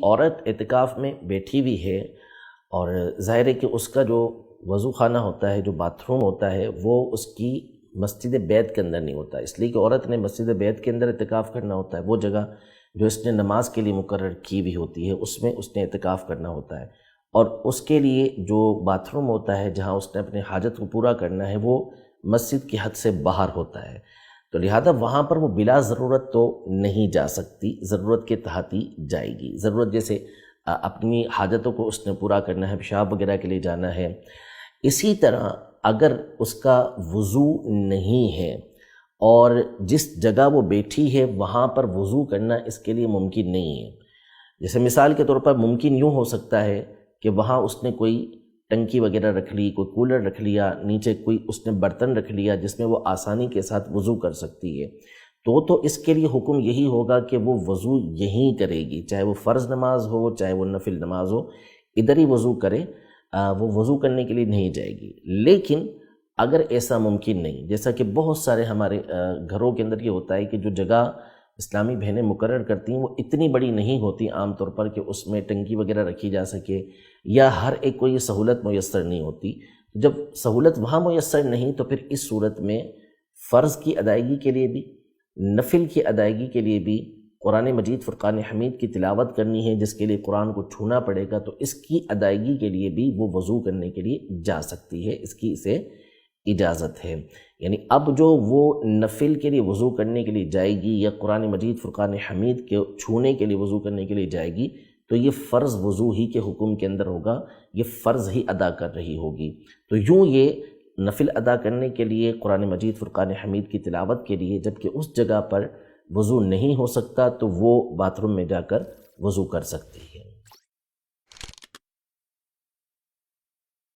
عورت اعتکاف میں بیٹھی ہوئی ہے اور ظاہر ہے کہ اس کا جو وضو خانہ ہوتا ہے، جو باتھ روم ہوتا ہے، وہ اس کی مسجد بیت کے اندر نہیں ہوتا، اس لیے کہ عورت نے مسجد بیت کے اندر اعتکاف کرنا ہوتا ہے۔ وہ جگہ جو اس نے نماز کے لیے مقرر کی ہوئی ہوتی ہے، اس میں اس نے اعتکاف کرنا ہوتا ہے، اور اس کے لیے جو باتھ روم ہوتا ہے جہاں اس نے اپنے حاجت کو پورا کرنا ہے، وہ مسجد کی حد سے باہر ہوتا ہے، تو لہذا وہاں پر وہ بلا ضرورت تو نہیں جا سکتی، ضرورت کے تحت ہی جائے گی۔ ضرورت جیسے اپنی حاجتوں کو اس نے پورا کرنا ہے، پیشاب وغیرہ کے لیے جانا ہے۔ اسی طرح اگر اس کا وضو نہیں ہے اور جس جگہ وہ بیٹھی ہے وہاں پر وضو کرنا اس کے لیے ممکن نہیں ہے، جیسے مثال کے طور پر ممکن یوں ہو سکتا ہے کہ وہاں اس نے کوئی ٹنکی وغیرہ رکھ لی، کوئی کولر رکھ لیا، نیچے کوئی اس نے برتن رکھ لیا جس میں وہ آسانی کے ساتھ وضو کر سکتی ہے، تو اس کے لیے حکم یہی ہوگا کہ وہ وضو یہیں کرے گی، چاہے وہ فرض نماز ہو چاہے وہ نفل نماز ہو، ادھر ہی وضو کرے، وہ وضو کرنے کے لیے نہیں جائے گی۔ لیکن اگر ایسا ممکن نہیں، جیسا کہ بہت سارے ہمارے گھروں کے اندر یہ ہوتا ہے کہ جو جگہ اسلامی بہنیں مقرر کرتی ہیں وہ اتنی بڑی نہیں ہوتی عام طور پر کہ اس میں ٹنکی وغیرہ رکھی جا سکے، یا ہر ایک کو یہ سہولت میسر نہیں ہوتی۔ جب سہولت وہاں میسر نہیں تو پھر اس صورت میں فرض کی ادائیگی کے لیے بھی، نفل کی ادائیگی کے لیے بھی قرآن مجید فرقان حمید کی تلاوت کرنی ہے، جس کے لیے قرآن کو چھونا پڑے گا، تو اس کی ادائیگی کے لیے بھی وہ وضو کرنے کے لیے جا سکتی ہے، اس کی اسے اجازت ہے۔ یعنی اب جو وہ نفل کے لیے وضو کرنے کے لیے جائے گی یا قرآن مجید فرقان حمید کے چھونے کے لیے وضو کرنے کے لیے جائے گی، تو یہ فرض وضو ہی کے حکم کے اندر ہوگا، یہ فرض ہی ادا کر رہی ہوگی۔ تو یوں یہ نفل ادا کرنے کے لیے قرآن مجید فرقان حمید کی تلاوت کے لیے، جبکہ اس جگہ پر وضو نہیں ہو سکتا تو وہ باتھ روم میں جا کر وضو کر سکتی ہے۔